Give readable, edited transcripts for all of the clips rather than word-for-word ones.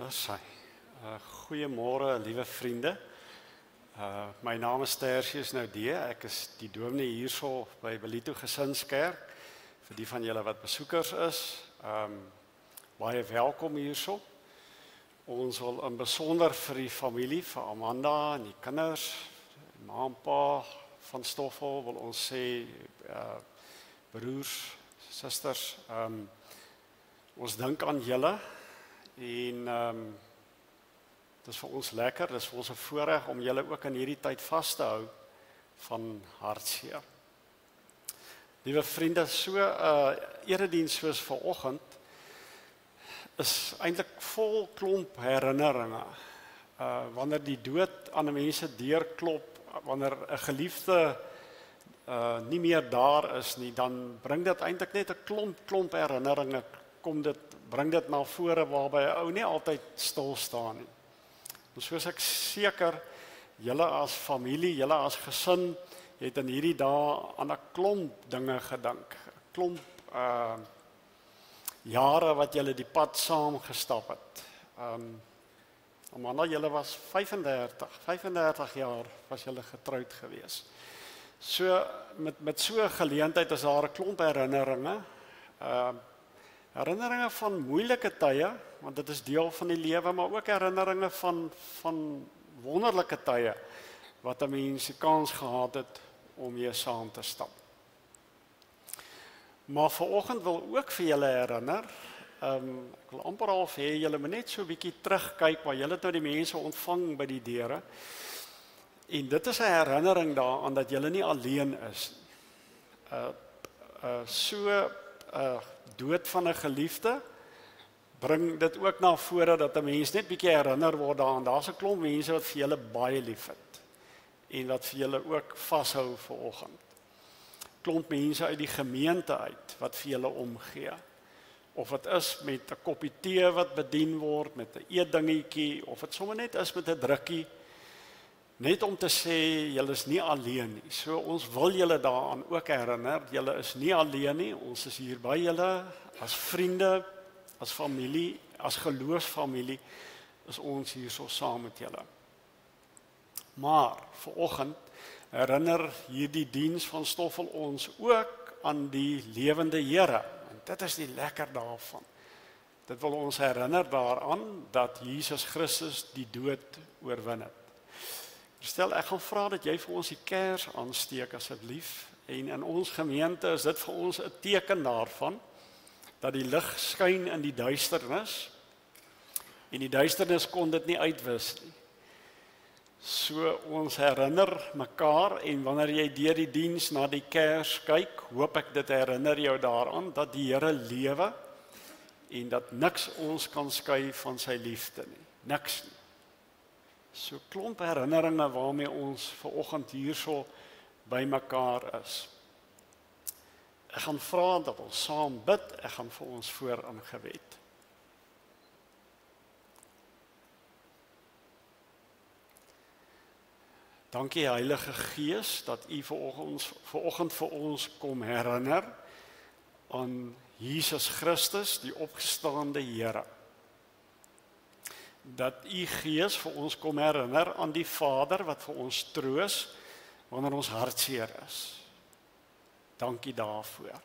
Dis hy. Goeiemôre, liewe vriende. My naam is Tertius Noudee. Ek is die dominee hierso by Belito Gesinskerk. Vir die van julle wat besoekers is, baie welkom hierso. Ons wil in besonder vir die familie, vir Amanda en die kinders, ma en pa van Stoffel wil ons sê, broers, susters, ons dink aan julle. En dit is vir ons lekker, dit is vir ons 'n voorreg om julle ook in hierdie tyd vas te hou van hartseer. Liewe vriende, so erediens soos vanoggend is eintlik vol klomp herinneringe. Wanneer die dood aan 'n mens deurklop, wanneer 'n geliefde nie meer daar is nie, dan bring dit eintlik net 'n klomp herinneringe, bring dit na vore waarby 'n ou nie altyd stil staan nie. En soos ek seker julle as familie, julle as gesin het in hierdie dae aan 'n klomp dinge gedink. 'n Klomp jare wat julle die pad saam gestap het. Amanda, julle was 35 jaar was julle getroud gewees. So met so 'n geleentheid is daar 'n klomp herinneringe. Herinneringe van moeilike tye, want dit is deel van die lewe, maar ook herinneringe van wonderlike tye, wat 'n mens die kans gehad het om mee saam te stap. Maar vanoggend wil ook vir julle herinner, ek wil amper al hê julle moet net so 'n bietjie terugkyk, waar julle nou die mense ontvang by die deure, en dit is 'n herinnering daaraan dat julle nie alleen is nie. Dood van 'n geliefde bring dit ook na vore dat 'n mens net bietjie herinner word daaraan. Daar's 'n klomp mense wat vir julle baie liefhet en wat vir julle ook vashou vanoggend. Klomp mense uit die gemeente uit wat vir julle omgee. Of dit is met 'n koppie tee wat bedien word, met 'n eetdingetjie, of dit sommer net is met 'n drukkie, net om te sê julle is nie alleen nie. So ons wil julle daaraan ook herinner, julle is nie alleen nie. Ons is hier by julle as vriende, as familie, as geloofsfamilie is ons hier so saam met julle. Maar vanoggend herinner hierdie diens van Stoffel ons ook aan die lewende Here. En dit is die lekker daarvan. Dit wil ons herinner daaraan dat Jesus Christus die dood oorwin het. Stel, ek gaan vra dat jy vir ons die kers aansteek asseblief. En in ons gemeente is dit vir ons 'n teken daarvan dat die lig skyn in die duisternis en die duisternis kon dit nie uitwis nie. So ons herinner mekaar, en wanneer jy deur die diens na die kers kyk, hoop ek dit herinner jou daaraan dat die Here lewe en dat niks ons kan skei van sy liefde nie. Niks nie. So klomp herinneringe waarmee ons vanoggend hierso by mekaar is. Ek gaan vra dat ons saam bid. Ek gaan vir ons voor in gebed. Dankie Heilige Gees dat U vanoggend vir ons kom herinner aan Jesus Christus, die opgestaande Here. Dat U Gees vir ons kom herinner aan die Vader wat vir ons troos wanneer ons hartseer is. Dankie daarvoor.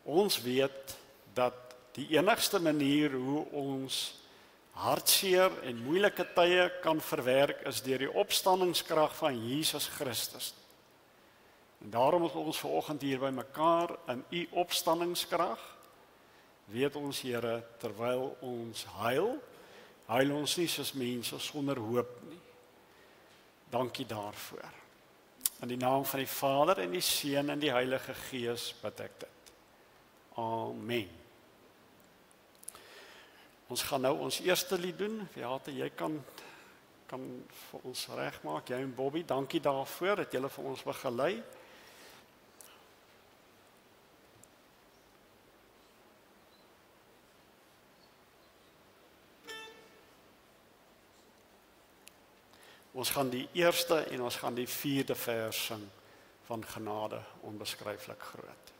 Ons weet dat die enigste manier hoe ons hartseer en moeilike tye kan verwerk is deur die opstandingskrag van Jesus Christus. En daarom is ons vanoggend hier by mekaar in U opstandingskrag. Weet ons Here, terwyl ons huil ons nie soos mense sonder hoop nie. Dankie daarvoor. In die naam van die Vader en die Seun en die Heilige Gees bid ek dit. Amen. Ons gaan nou ons eerste lied doen. Beate, jy kan vir ons regmaak, jy en Bobby, dankie daarvoor dat julle vir ons begelei. Ons gaan die eerste en ons gaan die 4de vers sing van Genade onbeskryflik groot.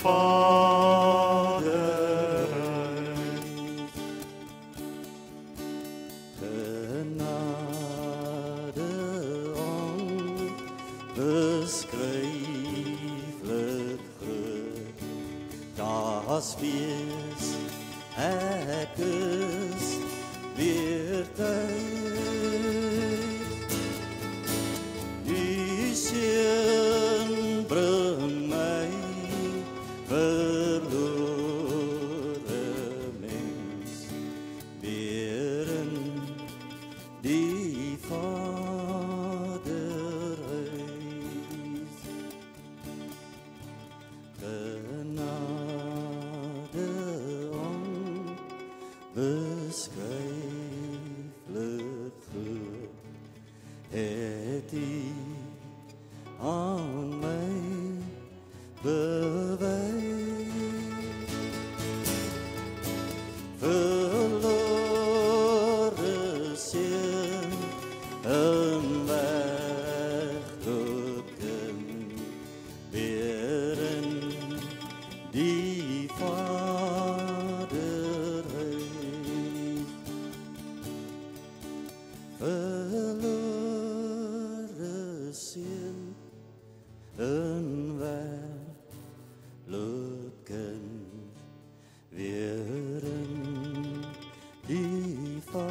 Vaderhuis. Genade onbeskryflik groot, daar's wees, ek is weer thuis. Die seun bring my verlore mens weer in die Vaderhuis. Genade onbeskryflik groot, het U aan my bewys. Verlore seun, 'n weggekom, weer in die Vaderhuis. Verlore seun, 'n weggekom, weer in die Vaderhuis.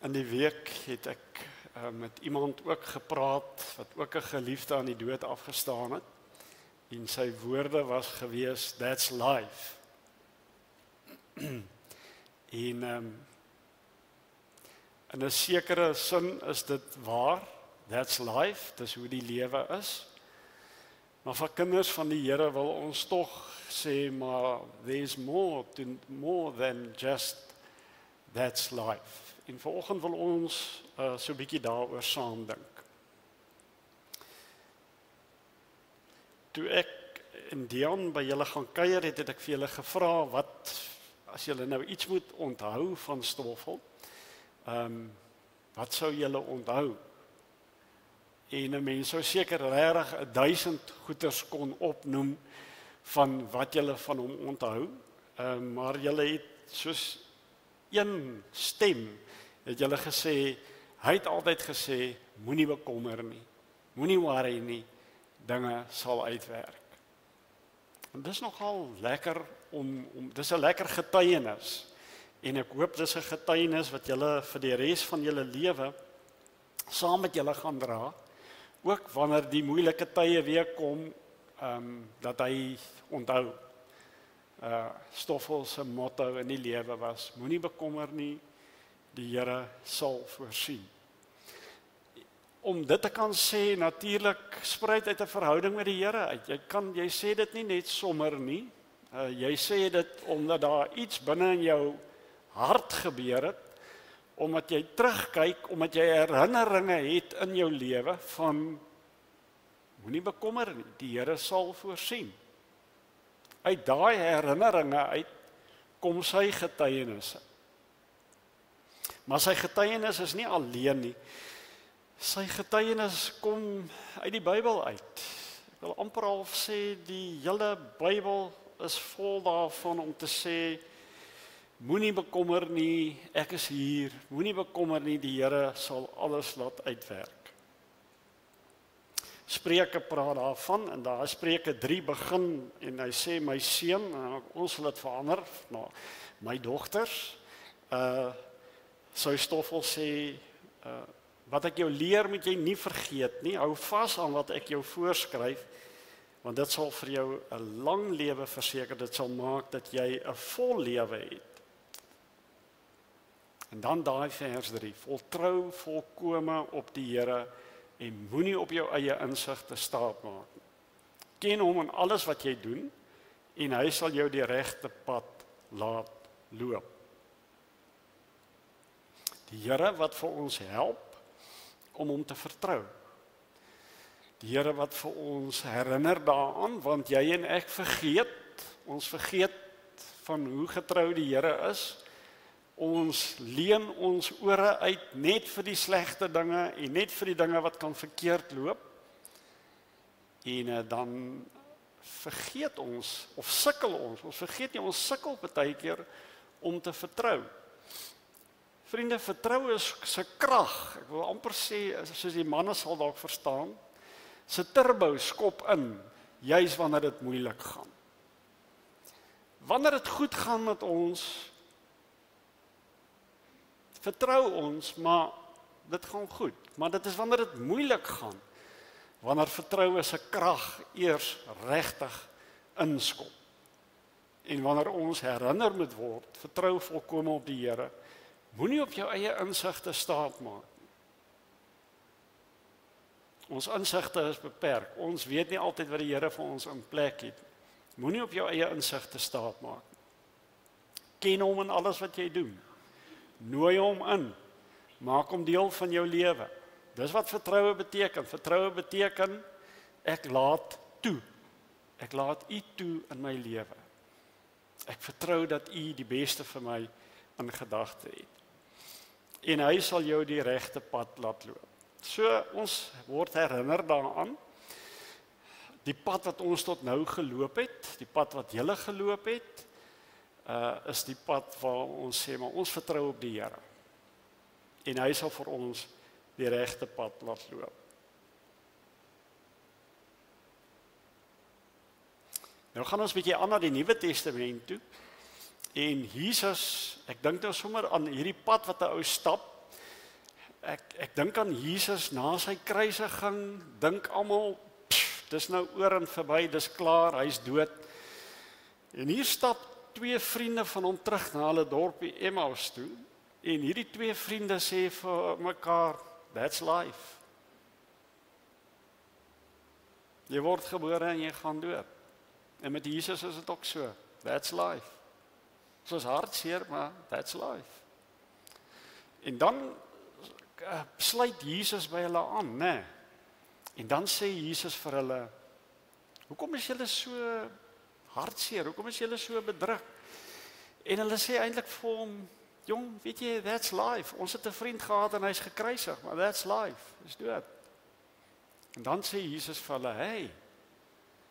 In die week het ek met iemand ook gepraat wat ook 'n geliefde aan die dood afgestaan het. En sy woorde was gewees, that's life. En in 'n sekere sin is dit waar, that's life, dis hoe die lewe is. Maar vir kinders van die Here wil ons tog sê, maar there's more than just that's life. En vanoggend wil ons so 'n bietjie daaroor saam dink. Toe ek in Dion by julle gaan kuier het ek vir julle gevra, wat as julle nou iets moet onthou van Stoffel, wat sou julle onthou? En 'n mens sou seker regtig 1000 goeters kon opnoem van wat julle van hom onthou, maar julle het soos een stem het julle gesê, hy het altyd gesê, moenie bekommer nie, moenie worry nie, dinge sal uitwerk. En dis nogal lekker dis 'n lekker getuienis, en ek hoop dis 'n getuienis wat julle vir die res van julle lewe saam met julle gaan dra, ook wanneer die moeilike tye weer kom, dat hy onthou. Stoffel se motto in die lewe was, moenie bekommer nie, die Here sal voorsien. Om dit te kan sê, natuurlik spruit uit 'n verhouding met die Here uit. Jy sê dit nie net sommer nie. Jy sê dit omdat daar iets binne in jou hart gebeur het, omdat jy terugkyk, omdat jy herinneringe het in jou lewe van moenie bekommer nie, die Here sal voorsien. Uit daai herinneringe uit kom sy getuienisse. Maar sy getuienis is nie alleen nie. Sy getuienis kom uit die Bybel uit. Ek wil amper al sê die hele Bybel is vol daarvan om te sê, moenie bekommer nie, ek is hier, moenie bekommer nie, die Here sal alles laat uitwerk. Spreuke praat daarvan, en daar Spreuke 3 begin, en hy sê, my seun, en ons sal dit verander, na my dogters, sou Stoffel sê, wat ek jou leer moet jy nie vergeet nie, hou vas aan wat ek jou voorskryf, want dit sal vir jou 'n lang lewe verseker, dit sal maak dat jy 'n vol lewe het. En dan daai vers 3, voltrou volkome op die Here, en moenie op jou eie insig te staat maak. Ken hom in alles wat jy doen, en hy sal jou die regte pad laat loop. Die Here wat vir ons help om hom te vertrou. Die Here wat vir ons herinner daaraan, want jy en ek vergeet, ons vergeet van hoe getrou die Here is. Ons leen ons ore uit net vir die slegte dinge en net vir die dinge wat kan verkeerd loop. En dan vergeet ons, of sukkel ons vergeet nie, ons sukkel baie keer om te vertrou. Vriende, vertrou is se krag, ek wil amper sê, soos die manne sal dalk verstaan, se turbo skop in, juis wanneer dit moeilik gaan. Wanneer dit goed gaan met ons, vertrou ons, maar dit gaan goed. Maar dit is wanneer dit moeilik gaan, wanneer vertroue se krag eers regtig inskop. En wanneer ons herinner moet word, vertrou volkome op die Here, moenie op jou eie insigte staat maak. Ons insigte is beperk. Ons weet nie altyd wat die Here vir ons in plek het. Moenie op jou eie insigte staat maak. Ken hom in alles wat jy doen. Nooi hom in. Maak hom deel van jou lewe. Dis wat vertroue beteken. Vertroue beteken ek laat toe. Ek laat U toe in my lewe. Ek vertrou dat U die beste vir my in gedagte het. En hy sal jou die regte pad laat loop. So ons word herinner daaraan. Die pad wat ons tot nou geloop het, die pad wat julle geloop het, is die pad waar ons sê, maar ons vertrou op die Here. En hy sal vir ons die regte pad laat loop. Nou gaan ons 'n bietjie aan na die Nuwe Testament toe. En Jesus, ek dink nou sommer aan hierdie pad wat 'n ou stap. Ek dink aan Jesus na sy kruisiging, dink almal, dis nou oor en verby, dis klaar, hy's dood. En hier stap twee vriende van hom terug na hulle dorpie Emmaus toe. En hierdie twee vriende sê vir mekaar, that's life. Jy word gebore en jy gaan dood. En met Jesus is dit ook so, that's life. Soos hartseer, maar that's life. En dan sluit Jesus by hulle aan, né? En dan sê Jesus vir hulle, hoekom is julle so hartseer? Hoekom is julle so bedruk? En hulle sê eintlik vir hom, jong, weet jy, that's life. Ons het 'n vriend gehad en hy's gekruisig, maar that's life. Hy's dood. En dan sê Jesus vir hulle, hey,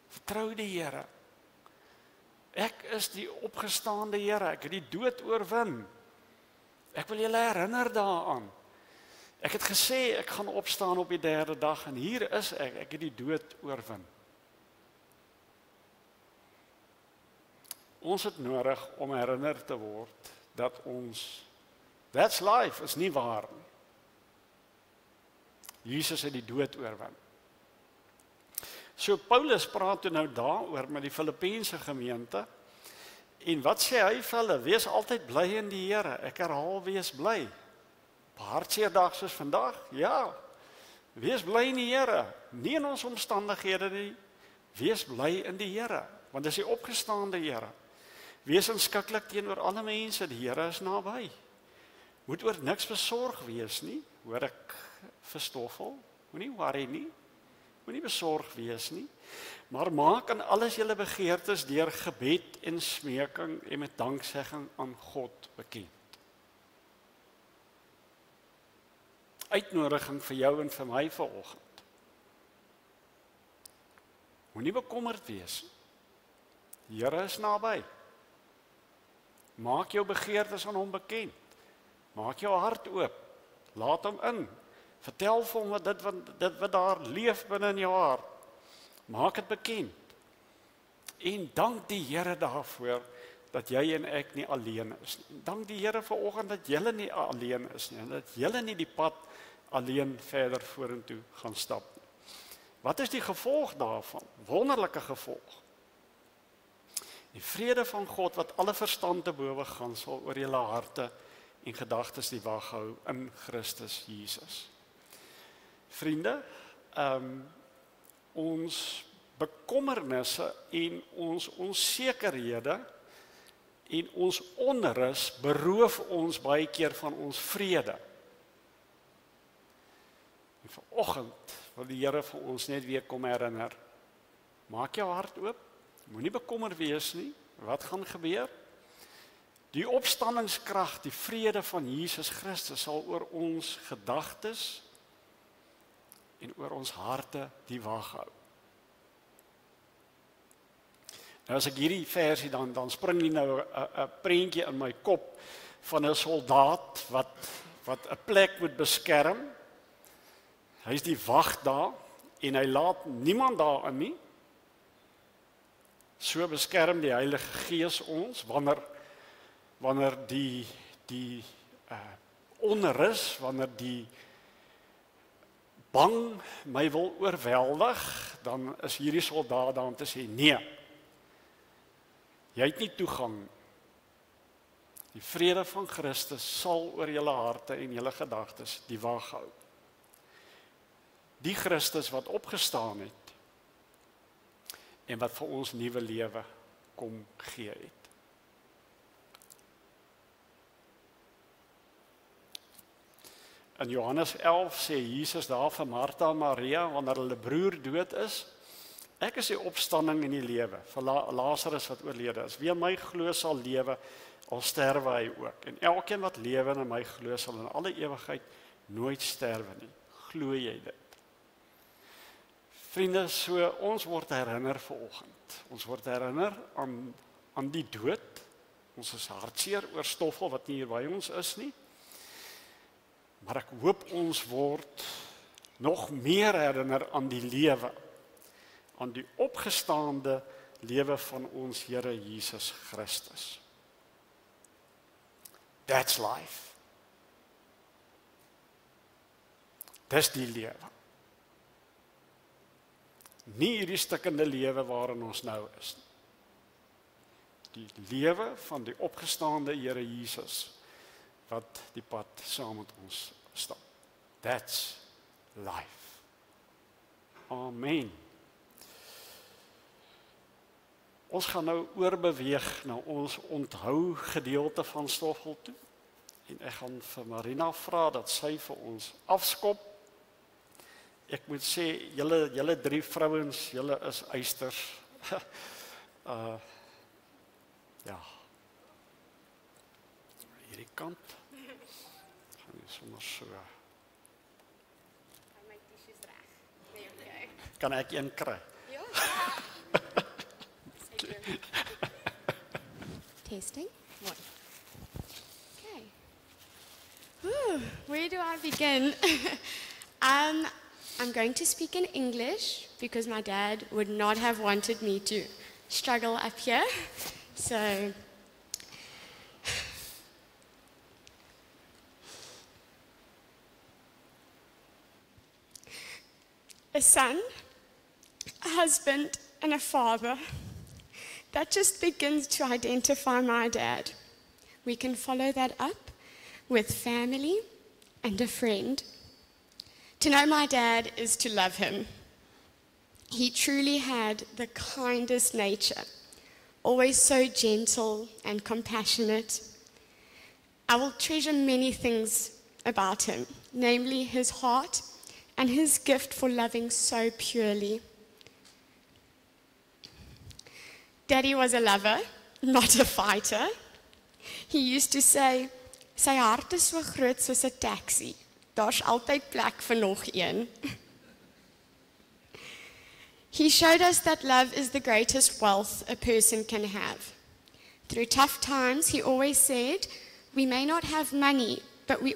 vertrou die Here. Ek is die opgestaande Here. Ek het die dood oorwin. Ek wil julle herinner daaraan. Ek het gesê ek gaan opstaan op die derde dag en hier is ek. Ek het die dood oorwin. Ons het nodig om herinner te word dat ons that's life is nie waar nie. Jesus het die dood oorwin. So Paulus praat toe nou daaroor met die Filippense gemeente. En wat sê hy vir hulle? Wees altyd bly in die Here. Ek herhaal, wees bly. Op hartseer dag soos vandag? Ja. Wees bly in die Here. Nie in ons omstandighede nie. Wees bly in die Here, want dis die opgestaande Here. Wees inskikkelik teenoor alle mense, die Here is naby. Moet oor niks besorg wees nie, hoor ek vir Stoffel. Moenie worry nie. Moenie besorg wees nie, maar maak aan alles julle begeertes deur gebed en smeking en met danksegging aan God bekend. Uitnodiging vir jou en vir my vanoggend. Moenie bekommerd wees. Die Here is naby. Maak jou begeertes aan hom bekend. Maak jou hart oop. Laat hom in. Vertel vir hom dit wat daar leef binne in jou hart. Maak dit bekend. En dank die Here daarvoor dat jy en ek nie alleen is nie. Dank die Here vanoggend dat julle nie alleen is nie en dat julle nie die pad alleen verder vorentoe gaan stap nie. Wat is die gevolg daarvan? Wonderlike gevolg. Die vrede van God wat alle verstand te bowe gaan sal oor julle harte en gedagtes die wag hou in Christus Jesus. Vriende, ons bekommernisse en ons onsekerhede en ons onrus beroof ons baie keer van ons vrede. Vanoggend wil die Here vir ons net weer kom herinner. Maak jou hart oop. Moenie bekommerd wees nie. Wat gaan gebeur? Die opstandingskrag, die vrede van Jesus Christus sal oor ons gedagtes en oor ons harte die wag hou. Nou as ek hierdie versie dan spring nie nou 'n prentjie in my kop van 'n soldaat wat 'n plek moet beskerm. Hy's die wag daar en hy laat niemand daarin nie. So beskerm die Heilige Gees ons wanneer die onrus, wanneer die bang my wil oorweldig, dan is hierdie soldaat daar om te sê nee. Jy het nie toegang. Die vrede van Christus sal oor julle harte en julle gedagtes die wag hou. Die Christus wat opgestaan het en wat vir ons nuwe lewe kom gee het. In Johannes 11 sê Jesus daar vir Martha en Maria wanneer hulle broer dood is, ek is die opstanding en die lewe, vir Lazarus wat oorlede is. Wie in my glo sal lewe, al sterwe hy ook. En elkeen wat lewe en in my glo sal in alle ewigheid nooit sterwe nie. Glo jy dit? Vriende, so ons word herinner vanoggend. Ons word herinner aan die dood. Ons is hartseer oor Stoffel wat nie hier by ons is nie. Maar ek hoop ons word nog meer herinner aan die lewe, aan die opgestaande lewe van ons Here Jesus Christus. That's life. Dis die lewe. Nie hierdie stikkende lewe waarin ons nou is nie. Die lewe van die opgestaande Here Jesus wat die pad saam met ons stap. That's life. Amen. Ons gaan nou oorbeweeg na ons onthou gedeelte van Stoffel toe. En ek gaan vir Marina vra dat sy vir ons afskop. Ek moet sê, julle drie vrouens, julle is eisters. Ja. Hierdie kant. Gaan jy sommer so. Kan my tissues reg? Nee, okay. Kan ek een kry? Ja. Tasting. One. Okay. Where do I begin? I'm going to speak in English because my dad would not have wanted me to struggle up here. So, a son, a husband, and a father. That just begins to identify my dad. We can follow that up with family and a friend. To know my dad is to love him. He truly had the kindest nature, always so gentle and compassionate. I will treasure many things about him, namely his heart and his gift for loving so purely. Daddy was a lover, not a fighter. He used to say, sy hart is so groot soos 'n taxi. Daar's altyd plek vir nog een. He showed us that love is the greatest wealth a person can have. Through tough times, he always said, we may not have money, but we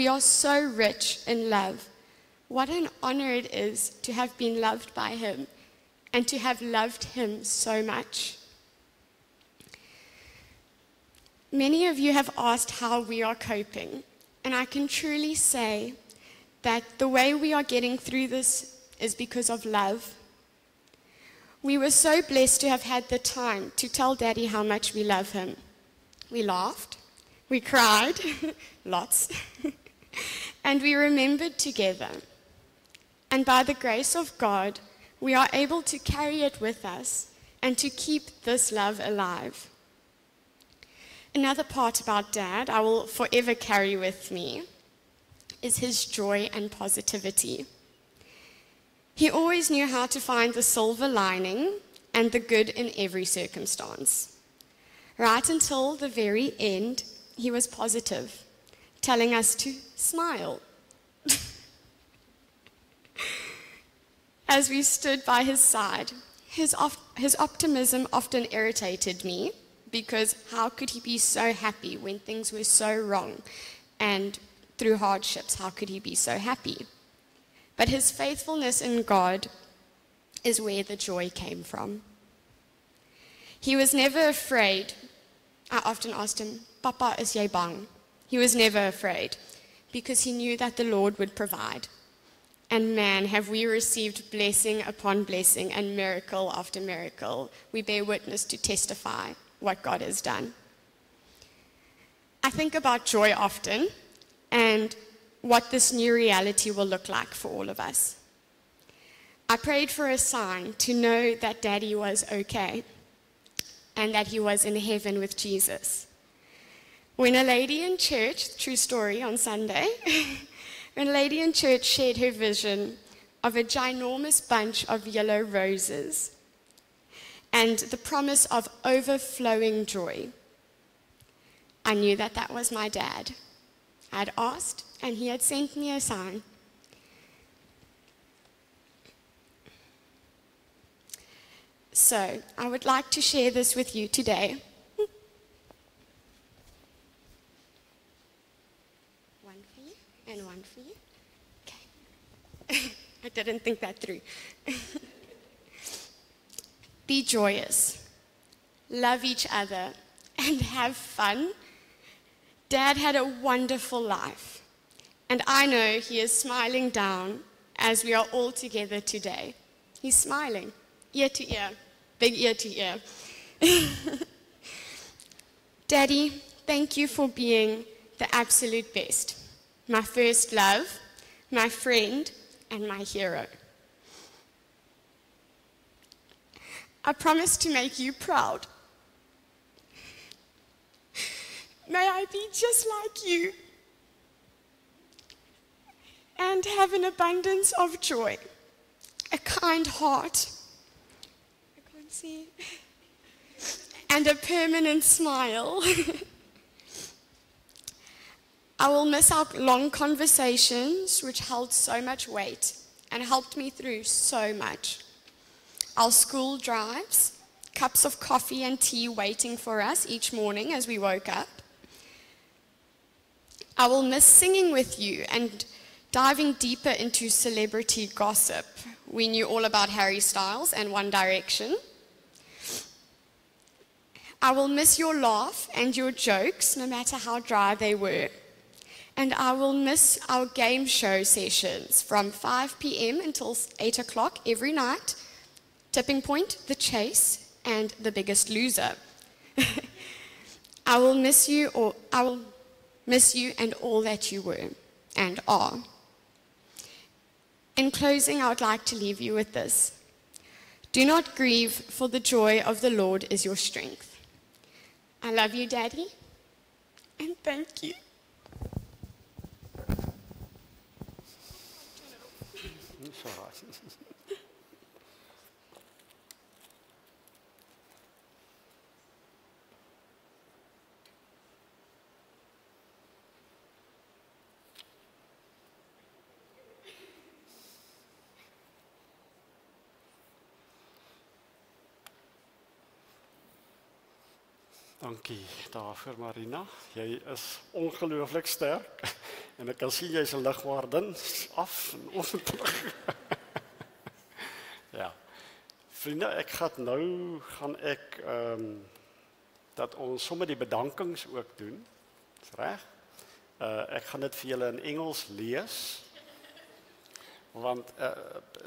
are so rich in love. What an honor it is to have been loved by him and to have loved him so much. Many of you have asked how we are coping, and I can truly say that the way we are getting through this is because of love. We were so blessed to have had the time to tell Daddy how much we love him. We laughed, we cried, lots, and we remembered together. And by the grace of God, we are able to carry it with us and to keep this love alive. Another part about Dad I will forever carry with me is his joy and positivity. He always knew how to find the silver lining and the good in every circumstance. Right until the very end, he was positive, telling us to smile. As we stood by his side, his optimism often irritated me, because how could he be so happy when things were so wrong? And through hardships, how could he be so happy? But his faithfulness in God is where the joy came from. He was never afraid. I often asked him, Papa, is jy bang? He was never afraid, because he knew that the Lord would provide. And man, have we received blessing upon blessing and miracle after miracle. We bear witness to testify what God has done. I think about joy often and what this new reality will look like for all of us. I prayed for a sign to know that Daddy was okay and that he was in heaven with Jesus. When a lady in church, true story on Sunday, when a lady in church shared her vision of a ginormous bunch of yellow roses and the promise of overflowing joy, I knew that that was my dad. I had asked, and he had sent me a sign. So, I would like to share this with you today. One for you, and one for you. Okay. I didn't think that through. Be joyous, love each other, and have fun. Dad had a wonderful life, and I know he is smiling down as we are all together today. He's smiling, ear to ear, big ear to ear. Daddy, thank you for being the absolute best, my first love, my friend, and my hero. I promise to make you proud. May I be just like you and have an abundance of joy, a kind heart, I can't see it, and a permanent smile. I will miss our long conversations, which held so much weight and helped me through so much. Our school drives, cups of coffee and tea waiting for us each morning as we woke up. I will miss singing with you and diving deeper into celebrity gossip. We knew all about Harry Styles and One Direction. I will miss your laugh and your jokes, no matter how dry they were. And I will miss our game show sessions from 5 p.m. until 8 o'clock every night. Tipping Point, The Chase, and The Biggest Loser. I will miss you and all that you were and are. In closing, I would like to leave you with this. Do not grieve, for the joy of the Lord is your strength. I love you, Daddy, and thank you. It's all right. Dankie daarvoor, Marina. Jy is ongelooflik sterk en ek kan sien jy's 'n ligwaardin af en onterug. Ja. Vriende, ek gaan ek dat ons sommer die bedankings ook doen. Is reg? Ek gaan dit vir julle in Engels lees. Want,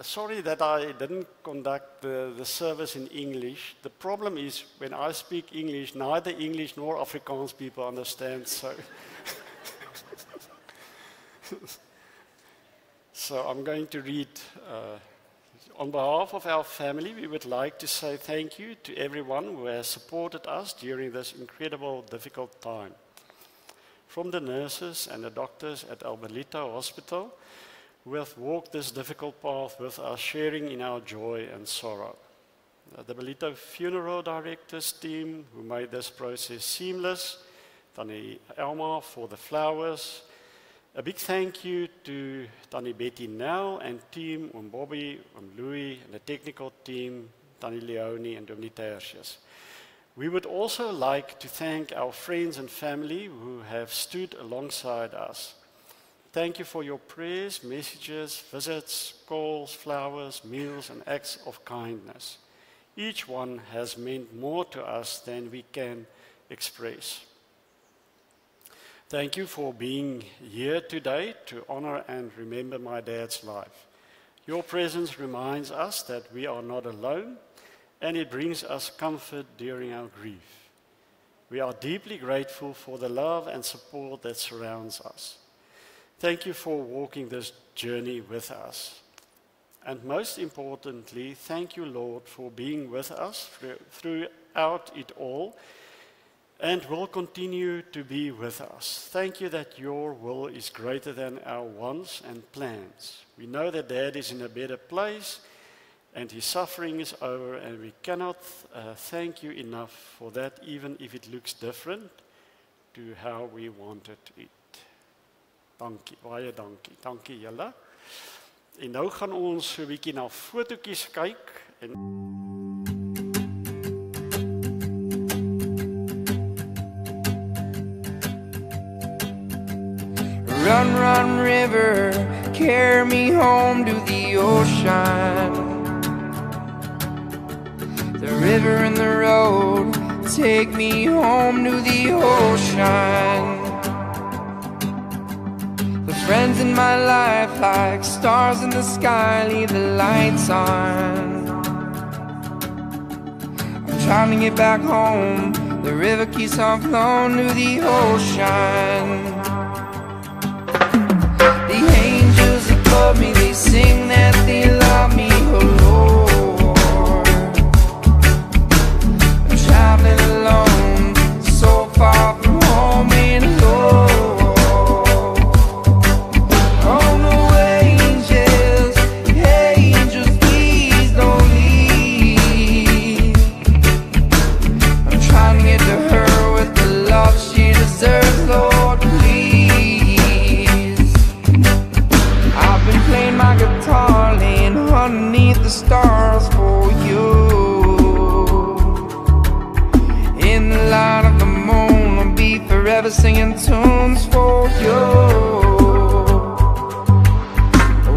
sorry that I didn't conduct the service in English. The problem is when I speak English, neither English nor Afrikaans people understand. So I'm going to read. On behalf of our family, we would like to say thank you to everyone who has supported us during this incredible, difficult time. from the nurses and the doctors at Alberlita Hospital, who have walked this difficult path with us, sharing in our joy and sorrow. The Belito Funeral Directors team, who made this process seamless. Tannie Elma for the flowers. A big thank you to Tannie Betty Nell and team, Bobby, Louis, and the technical team, Tannie Leone and Dominique Tertius. We would also like to thank our friends and family who have stood alongside us. Thank you for your prayers, messages, visits, calls, flowers, meals, and acts of kindness. Each one has meant more to us than we can express. Thank you for being here today to honor and remember my dad's life. Your presence reminds us that we are not alone, and it brings us comfort during our grief. We are deeply grateful for the love and support that surrounds us. Thank you for walking this journey with us. And most importantly, thank you, Lord, for being with us throughout it all and will continue to be with us. Thank you that your will is greater than our wants and plans. We know that Dad is in a better place and his suffering is over, and we cannot thank you enough for that, even if it looks different to how we wanted it. Dankie, baie dankie. Dankie julle. En nou gaan ons so 'n bietjie na fotootjies kyk en Run, run, river, carry me home to the ocean. The river and the road, take me home to the ocean. The friends in my life, like stars in the sky, leave the lights on. I'm trying to get back home, the river keeps on flowing to the ocean. The angels above me, they sing that they love me, oh Lord. I'm traveling alone, so far from home and alone. Oh no, angels, angels, please don't leave. I'm trying to get to her with the love she deserves, Lord, please. I've been playing my guitar, laying underneath the stars for you. In the light of the moon, I'll be forever singing tunes for you.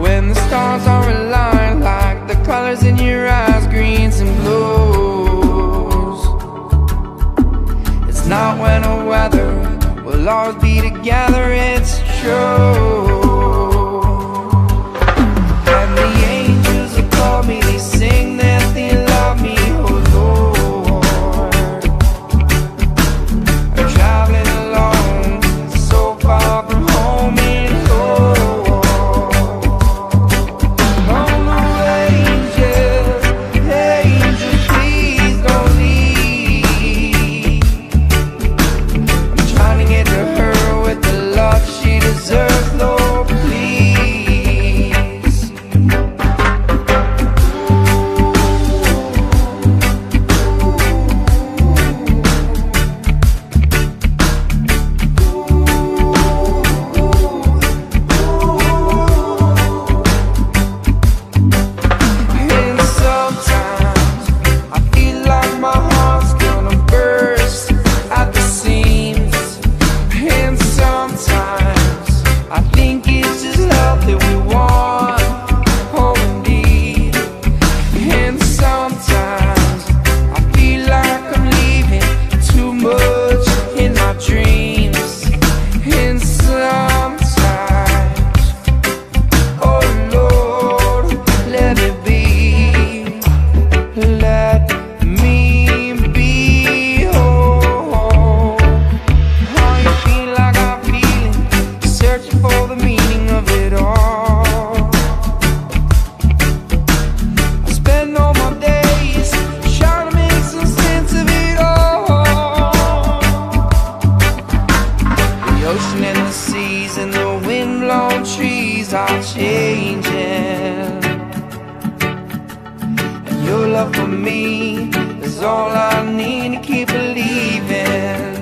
When the stars are aligned, like the colors in your eyes, greens and blues. It's not when or whether, we'll always be together, it's true. Me, they sing that they love me, oh Lord. I'm traveling alone, so far from home and home. Oh no, angels, angels, please don't leave. I'm trying to get to her with the love she deserves, Lord. ocean and the seas and the wind-blown trees are changing. And your love for me is all I need to keep believing.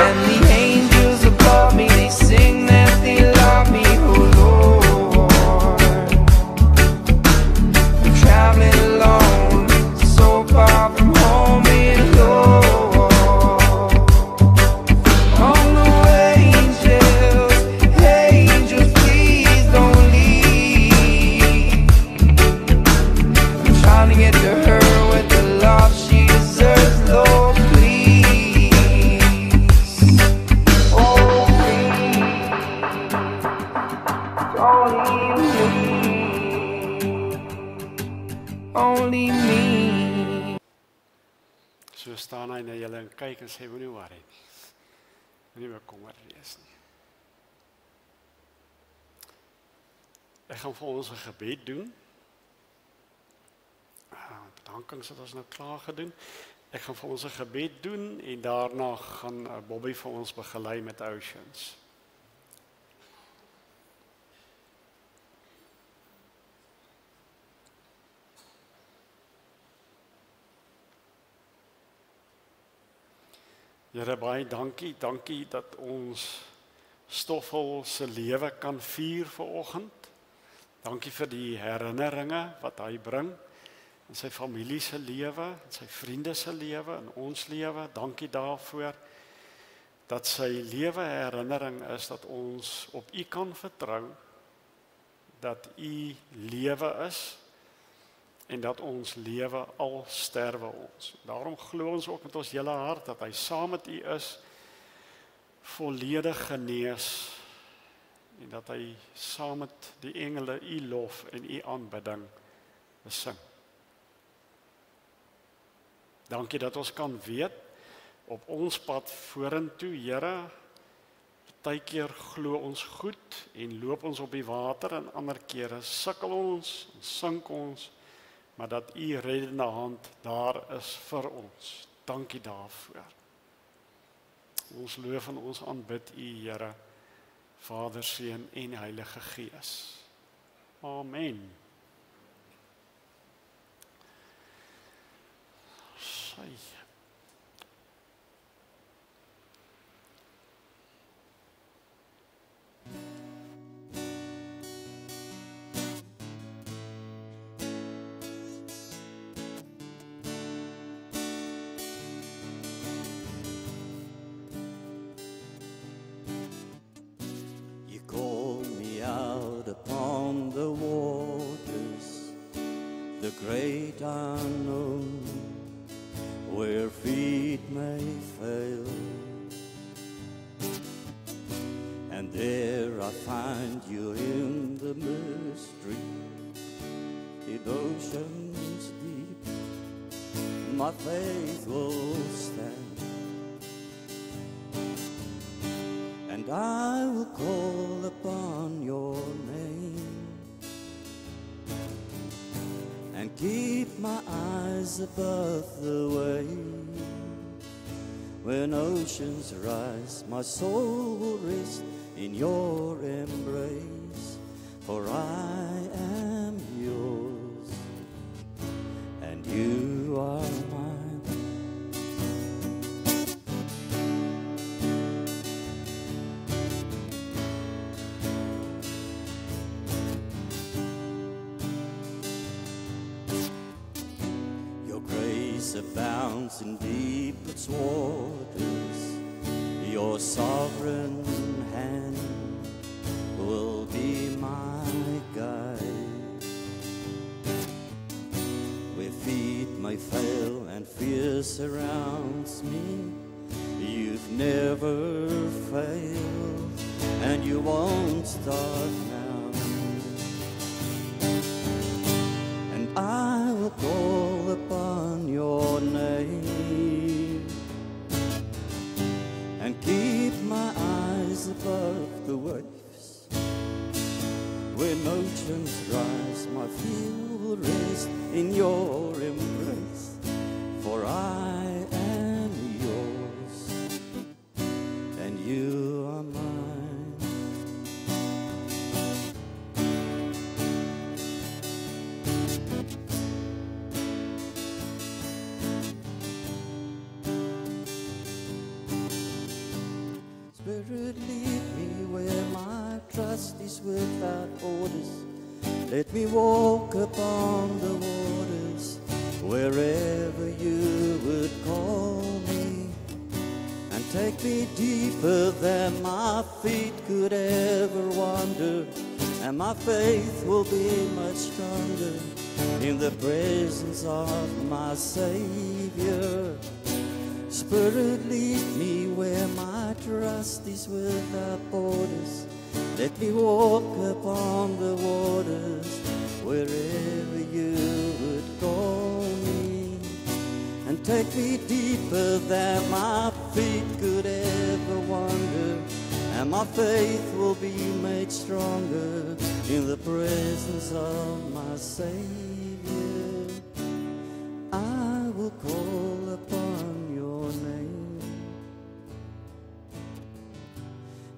And the angels above me, they sing that they love me, oh Lord. I'm traveling alone, so far from home and Lord. On the way, angels, angels, please don't leave. I'm trying to get to her with the love she deserves, Lord, please. Oh, please. Only me. So staan hy na julle en kyk en sê moenie worry nie. Moenie bekommerd wees nie. Ek gaan vir ons 'n gebed doen. Bedankings het ons nou klaar gedoen. Ek gaan vir ons 'n gebed doen en daarna gaan Bobby vir ons begelei met Oceans. Here, baie dankie. Dankie dat ons Stoffel se lewe kan vier vanoggend. Dankie vir die herinneringe wat hy bring in sy familie se lewe, in sy vriende se lewe, in ons lewe. Dankie daarvoor dat sy lewe herinnering is dat ons op U kan vertrou, dat U lewe is en dat ons lewe al sterwe ons. Daarom glo ons ook met ons hele hart dat hy saam met U is, volledig genees en dat hy saam met die engele U lof en U aanbidding besing. Dankie dat ons kan weet op ons pad vorentoe, Here, partykeer glo ons goed en loop ons op die water en ander kere sukkel ons en sink ons, maar dat U reddende hand daar is vir ons. Dankie daarvoor. Ons loof en ons aanbid U, Here, Vader, Seun en Heilige Gees. Amen. Sy. Upon the waters, the great unknown, where feet may fail, and there I find you in the mystery, in oceans deep, my faith will stand, and I will call upon your name, and keep my eyes above the waves. When oceans rise, my soul will rest in your embrace, for I am yours, and you are mine. Abounds in deepest waters, your sovereign hand will be my guide. Where feet may fail and fear surrounds me, you've never failed and you won't start now. And I will call upon your name and keep my eyes above the waves. When oceans rise, my feet will rest in your embrace, for I am yours, Spirit, lead me where my trust is without borders. Let me walk upon the waters, wherever you would call me. And take me deeper than my feet could ever wander. And my faith will be much stronger in the presence of my Savior. Spirit, lead me where my trust is without borders. Let me walk upon the waters, wherever you would call me. And take me deeper than my feet could ever wander. And my faith will be made stronger in the presence of my Savior. I will call upon your name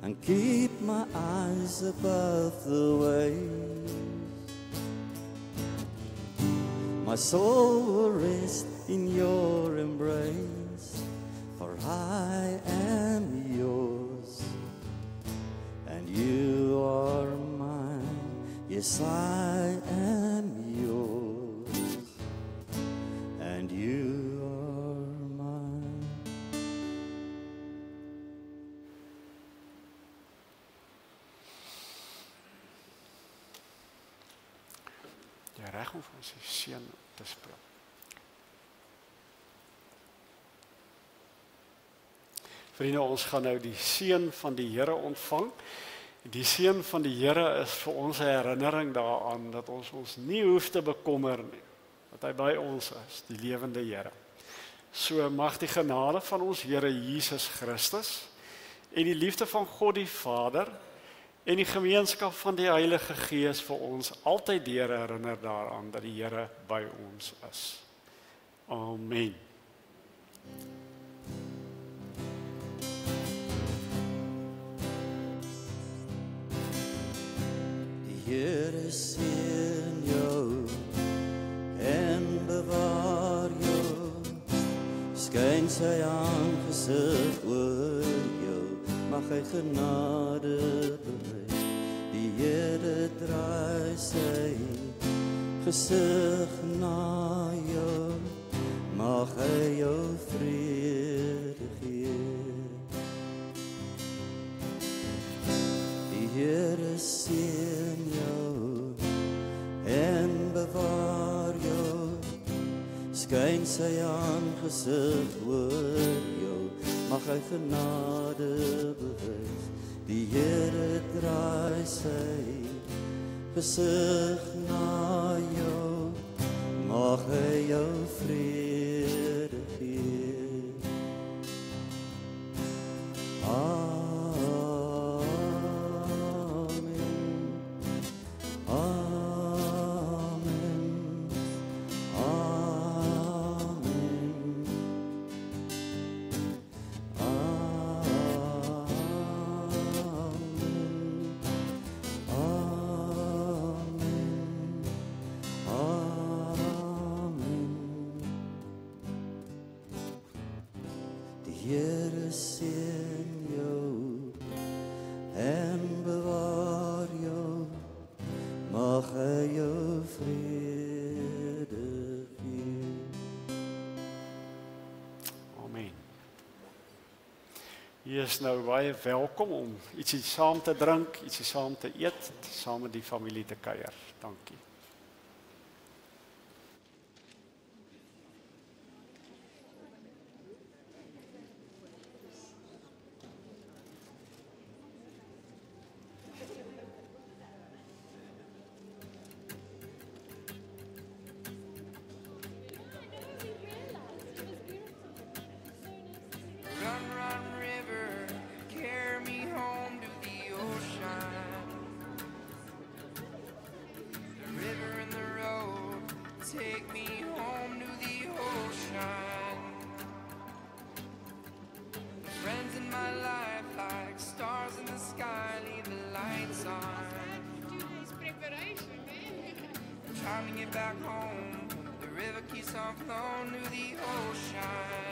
and keep my eyes above the waves. My soul will rest in your embrace, for I am yours. You are mine, yes, I am yours, and you are mine. Jy reg om vir ons die seën te speel. Vriende, ons gaan nou die seën van die Here ontvang. Die seën van die Here is vir ons 'n herinnering daaraan dat ons ons nie hoef te bekommer nie, dat hy by ons is, die lewende Here. So mag die genade van ons Here Jesus Christus en die liefde van God die Vader en die gemeenskap van die Heilige Gees vir ons altyd herinner daaraan dat die Here by ons is. Amen. Here seën jou en bewaar jou, skyn sy aangesig oor jou, mag hy genade bewys. Die Here draai sy gesig na jou, mag hy jou vrede gee. Die Here seën jou en bewaar jou, skyn sy aangesig oor jou, mag hy genade bewys. Die Here draai sy gesig na jou, mag hy jou vrede gee. Amen. Here seën jou en bewaar jou, mag hy jou vrede gee. Amen. Jy is nou baie welkom om ietsie saam te drink, ietsie saam te eet, saam met die familie te kuier. Dankie. Run, run, river, carry me home to the ocean. The river and the road, take me home to the ocean. Friends in my life like stars in the sky, leave the lights on. I'm trying to get back home, the river keeps on flowing to the ocean.